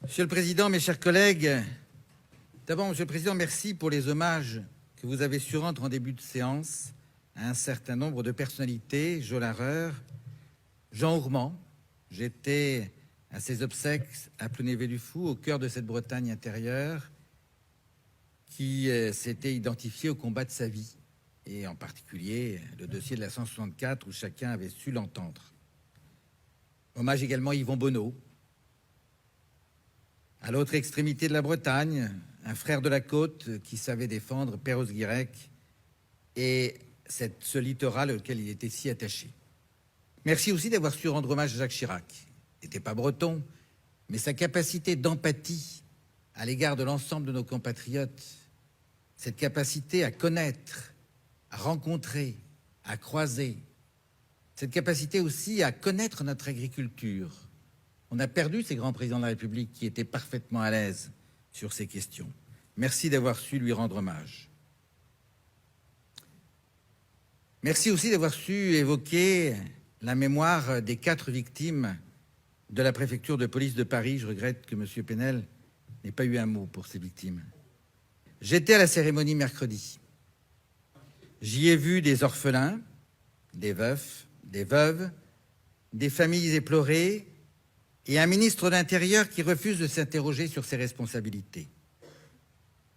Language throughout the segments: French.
Monsieur le Président, mes chers collègues, d'abord, Monsieur le Président, merci pour les hommages que vous avez su rendre en début de séance à un certain nombre de personnalités, Jo Larreur, Jean Ourmand. J'étais à ses obsèques à Plounévez-du-Fou, au cœur de cette Bretagne intérieure, qui s'était identifié au combat de sa vie, et en particulier le dossier de la 164 où chacun avait su l'entendre. Hommage également à Yvon Bonneau. À l'autre extrémité de la Bretagne, un frère de la côte qui savait défendre Perros-Guirec et ce littoral auquel il était si attaché. Merci aussi d'avoir su rendre hommage à Jacques Chirac. Il n'était pas breton, mais sa capacité d'empathie à l'égard de l'ensemble de nos compatriotes, cette capacité à connaître, à rencontrer, à croiser, cette capacité aussi à connaître notre agriculture. On a perdu ces grands présidents de la République qui étaient parfaitement à l'aise sur ces questions. Merci d'avoir su lui rendre hommage. Merci aussi d'avoir su évoquer la mémoire des 4 victimes de la préfecture de police de Paris. Je regrette que M. Penel n'ait pas eu un mot pour ces victimes. J'étais à la cérémonie mercredi. J'y ai vu des orphelins, des veufs, des veuves, des familles éplorées, et un ministre de l'Intérieur qui refuse de s'interroger sur ses responsabilités.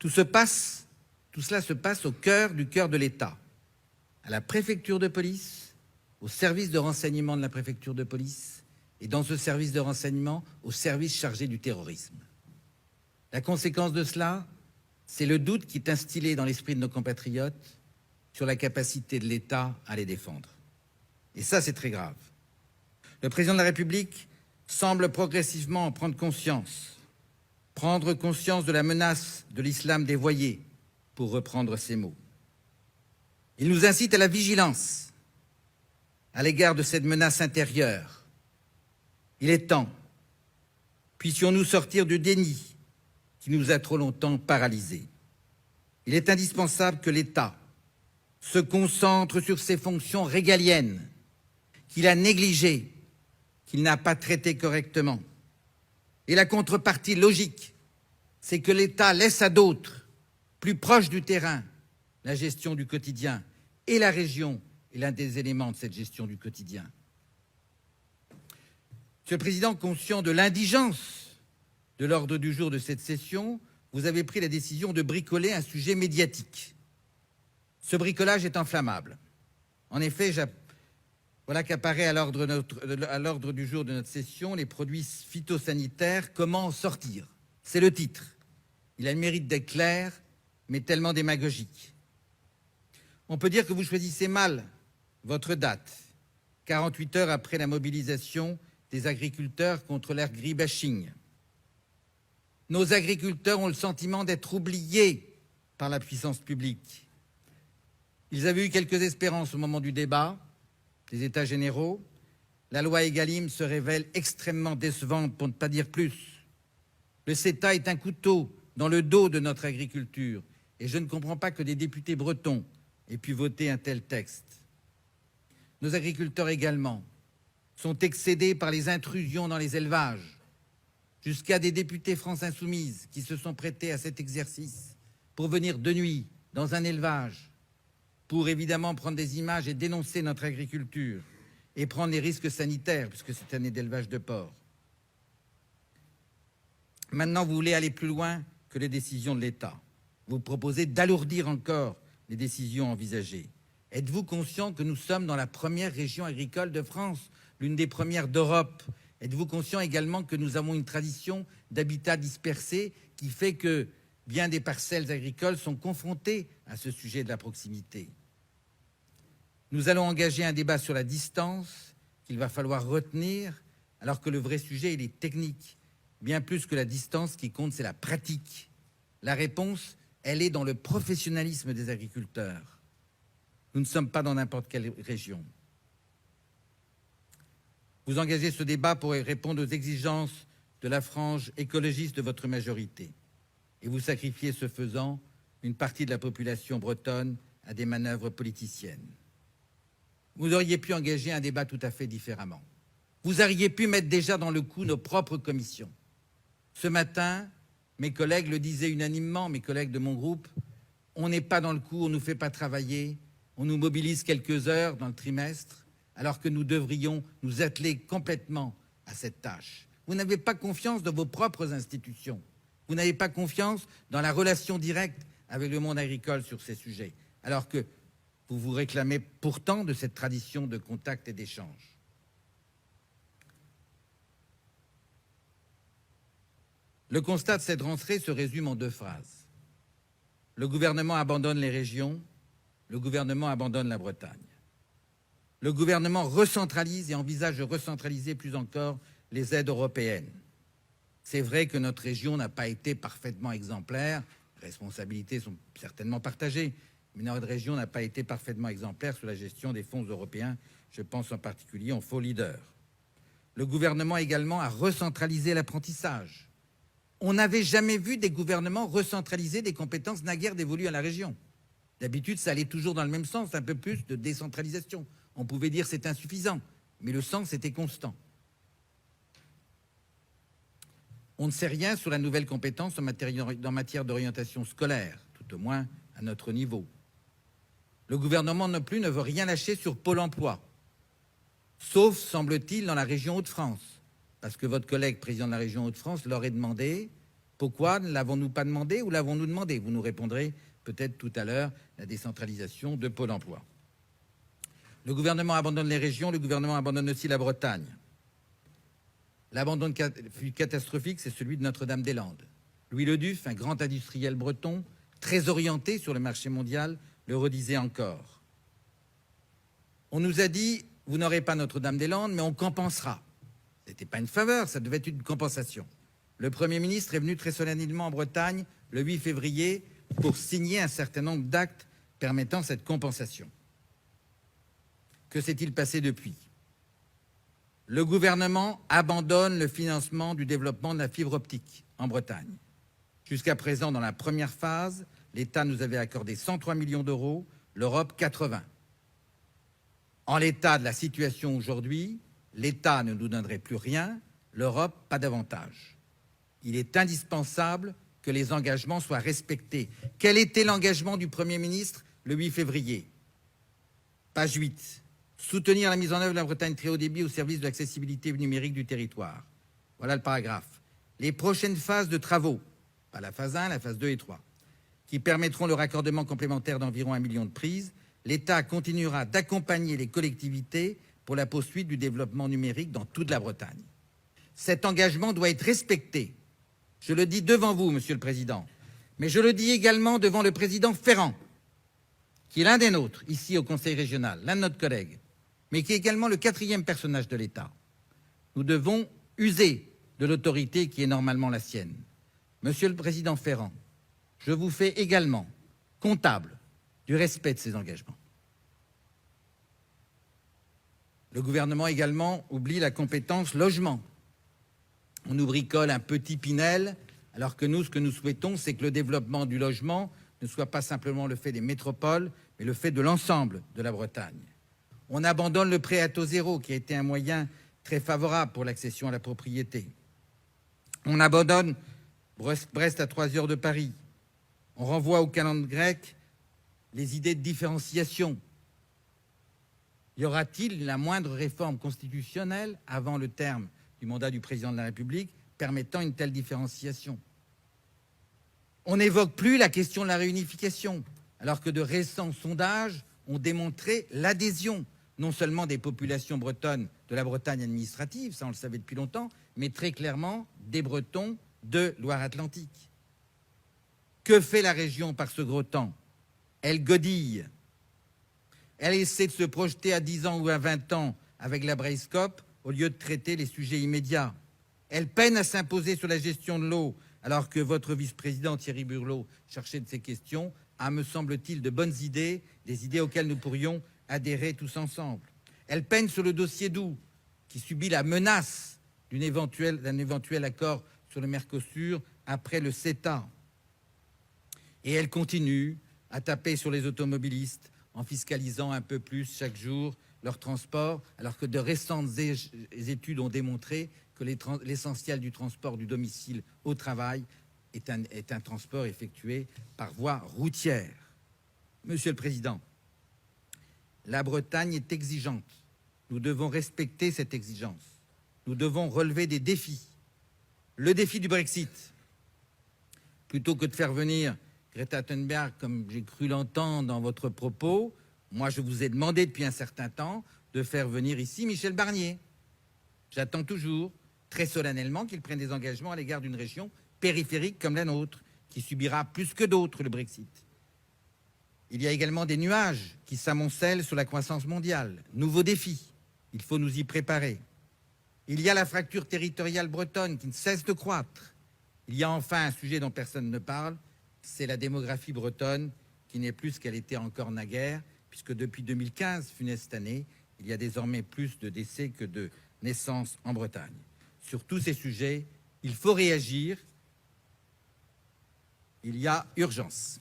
Tout cela se passe au cœur de l'État, à la préfecture de police, au service de renseignement de la préfecture de police, et dans ce service de renseignement, au service chargé du terrorisme. La conséquence de cela, c'est le doute qui est instillé dans l'esprit de nos compatriotes sur la capacité de l'État à les défendre. Et ça, c'est très grave. Le président de la République semble progressivement en prendre conscience de la menace de l'islam dévoyé, pour reprendre ses mots. Il nous incite à la vigilance à l'égard de cette menace intérieure. Il est temps. Puissions-nous sortir du déni qui nous a trop longtemps paralysés. Il est indispensable que l'État se concentre sur ses fonctions régaliennes, qu'il a négligées, qu'il n'a pas traité correctement. Et la contrepartie logique, c'est que l'État laisse à d'autres, plus proches du terrain, la gestion du quotidien. Et la région est l'un des éléments de cette gestion du quotidien. Monsieur le Président, conscient de l'indigence de l'ordre du jour de cette session, vous avez pris la décision de bricoler un sujet médiatique. Ce bricolage est inflammable. En effet, voilà qu'apparaît à l'ordre du jour de notre session les produits phytosanitaires, comment en sortir. C'est le titre. Il a le mérite d'être clair, mais tellement démagogique. On peut dire que vous choisissez mal votre date, 48 heures après la mobilisation des agriculteurs contre l'agribashing. Nos agriculteurs ont le sentiment d'être oubliés par la puissance publique. Ils avaient eu quelques espérances au moment du débat, des États généraux. La loi Egalim se révèle extrêmement décevante, pour ne pas dire plus. Le CETA est un couteau dans le dos de notre agriculture, et je ne comprends pas que des députés bretons aient pu voter un tel texte. Nos agriculteurs également sont excédés par les intrusions dans les élevages, jusqu'à des députés France Insoumise qui se sont prêtés à cet exercice pour venir de nuit dans un élevage, pour évidemment prendre des images et dénoncer notre agriculture et prendre les risques sanitaires, puisque c'est une année d'élevage de porc. Maintenant, vous voulez aller plus loin que les décisions de l'État. Vous proposez d'alourdir encore les décisions envisagées. Êtes-vous conscient que nous sommes dans la première région agricole de France, l'une des premières d'Europe? Êtes-vous conscient également que nous avons une tradition d'habitat dispersé qui fait que bien des parcelles agricoles sont confrontées à ce sujet de la proximité? Nous allons engager un débat sur la distance qu'il va falloir retenir, alors que le vrai sujet, il est technique. Bien plus que la distance, ce qui compte, c'est la pratique. La réponse, elle est dans le professionnalisme des agriculteurs. Nous ne sommes pas dans n'importe quelle région. Vous engagez ce débat pour répondre aux exigences de la frange écologiste de votre majorité. Et vous sacrifiez, ce faisant, une partie de la population bretonne à des manœuvres politiciennes. Vous auriez pu engager un débat tout à fait différemment. Vous auriez pu mettre déjà dans le coup nos propres commissions. Ce matin, mes collègues le disaient unanimement, mes collègues de mon groupe, on n'est pas dans le coup, on ne nous fait pas travailler, on nous mobilise quelques heures dans le trimestre, alors que nous devrions nous atteler complètement à cette tâche. Vous n'avez pas confiance dans vos propres institutions. Vous n'avez pas confiance dans la relation directe avec le monde agricole sur ces sujets, alors que vous vous réclamez pourtant de cette tradition de contact et d'échange. Le constat de cette rentrée se résume en 2 phrases. Le gouvernement abandonne les régions, le gouvernement abandonne la Bretagne. Le gouvernement recentralise et envisage de recentraliser plus encore les aides européennes. C'est vrai que notre région n'a pas été parfaitement exemplaire, les responsabilités sont certainement partagées, mais notre région n'a pas été parfaitement exemplaire sur la gestion des fonds européens, je pense en particulier aux faux leaders. Le gouvernement également a recentralisé l'apprentissage. On n'avait jamais vu des gouvernements recentraliser des compétences naguère dévolues à la région. D'habitude, ça allait toujours dans le même sens, un peu plus de décentralisation. On pouvait dire que c'est insuffisant, mais le sens était constant. On ne sait rien sur la nouvelle compétence en matière d'orientation scolaire, tout au moins à notre niveau. Le gouvernement non plus ne veut rien lâcher sur Pôle emploi, sauf, semble-t-il, dans la région Hauts-de-France, parce que votre collègue président de la région Hauts-de-France leur est demandé pourquoi ne l'avons-nous pas demandé ou l'avons-nous demandé. Vous nous répondrez peut-être tout à l'heure la décentralisation de Pôle emploi. Le gouvernement abandonne les régions, le gouvernement abandonne aussi la Bretagne. L'abandon catastrophique, c'est celui de Notre-Dame-des-Landes. Louis Leduf, un grand industriel breton, très orienté sur le marché mondial, le redisait encore. On nous a dit, vous n'aurez pas Notre-Dame-des-Landes, mais on compensera. Ce n'était pas une faveur, ça devait être une compensation. Le Premier ministre est venu très solennellement en Bretagne le 8 février pour signer un certain nombre d'actes permettant cette compensation. Que s'est-il passé depuis ? Le gouvernement abandonne le financement du développement de la fibre optique en Bretagne. Jusqu'à présent, dans la première phase, l'État nous avait accordé 103 millions d'euros, l'Europe 80. En l'état de la situation aujourd'hui, l'État ne nous donnerait plus rien, l'Europe pas davantage. Il est indispensable que les engagements soient respectés. Quel était l'engagement du Premier ministre le 8 février ? Page 8. Soutenir la mise en œuvre de la Bretagne très haut débit au service de l'accessibilité numérique du territoire. Voilà le paragraphe. Les prochaines phases de travaux, pas la phase 1, la phase 2 et 3, qui permettront le raccordement complémentaire d'environ 1 million de prises, l'État continuera d'accompagner les collectivités pour la poursuite du développement numérique dans toute la Bretagne. Cet engagement doit être respecté. Je le dis devant vous, Monsieur le Président, mais je le dis également devant le président Ferrand, qui est l'un des nôtres, ici au Conseil régional, l'un de nos collègues, mais qui est également le 4e personnage de l'État. Nous devons user de l'autorité qui est normalement la sienne. Monsieur le Président Ferrand, je vous fais également comptable du respect de ces engagements. Le gouvernement également oublie la compétence logement. On nous bricole un petit Pinel, alors que nous, ce que nous souhaitons, c'est que le développement du logement ne soit pas simplement le fait des métropoles, mais le fait de l'ensemble de la Bretagne. On abandonne le prêt à taux zéro, qui a été un moyen très favorable pour l'accession à la propriété. On abandonne Brest à 3 heures de Paris. On renvoie au calendrier grec les idées de différenciation. Y aura-t-il la moindre réforme constitutionnelle avant le terme du mandat du président de la République permettant une telle différenciation? On n'évoque plus la question de la réunification, alors que de récents sondages ont démontré l'adhésion non seulement des populations bretonnes de la Bretagne administrative, ça on le savait depuis longtemps, mais très clairement des Bretons de Loire-Atlantique. Que fait la région par ce gros temps? Elle godille. Elle essaie de se projeter à 10 ans ou à 20 ans avec la Braille-Scope au lieu de traiter les sujets immédiats. Elle peine à s'imposer sur la gestion de l'eau, alors que votre vice-président Thierry Burlot cherchait de ces questions a, me semble-t-il, de bonnes idées, des idées auxquelles nous pourrions adhérer tous ensemble. Elle peine sur le dossier Doubs, qui subit la menace d'un éventuel accord sur le Mercosur après le CETA. Et elle continue à taper sur les automobilistes en fiscalisant un peu plus chaque jour leur transport, alors que de récentes études ont démontré que l'essentiel du transport du domicile au travail est un transport effectué par voie routière. Monsieur le Président, la Bretagne est exigeante. Nous devons respecter cette exigence. Nous devons relever des défis. Le défi du Brexit. Plutôt que de faire venir Greta Thunberg, comme j'ai cru l'entendre dans votre propos, moi je vous ai demandé depuis un certain temps de faire venir ici Michel Barnier. J'attends toujours, très solennellement, qu'il prenne des engagements à l'égard d'une région périphérique comme la nôtre, qui subira plus que d'autres le Brexit. Il y a également des nuages qui s'amoncellent sur la croissance mondiale. Nouveaux défis, il faut nous y préparer. Il y a la fracture territoriale bretonne qui ne cesse de croître. Il y a enfin un sujet dont personne ne parle, c'est la démographie bretonne qui n'est plus ce qu'elle était encore naguère, puisque depuis 2015, funeste année, il y a désormais plus de décès que de naissances en Bretagne. Sur tous ces sujets, il faut réagir. Il y a urgence.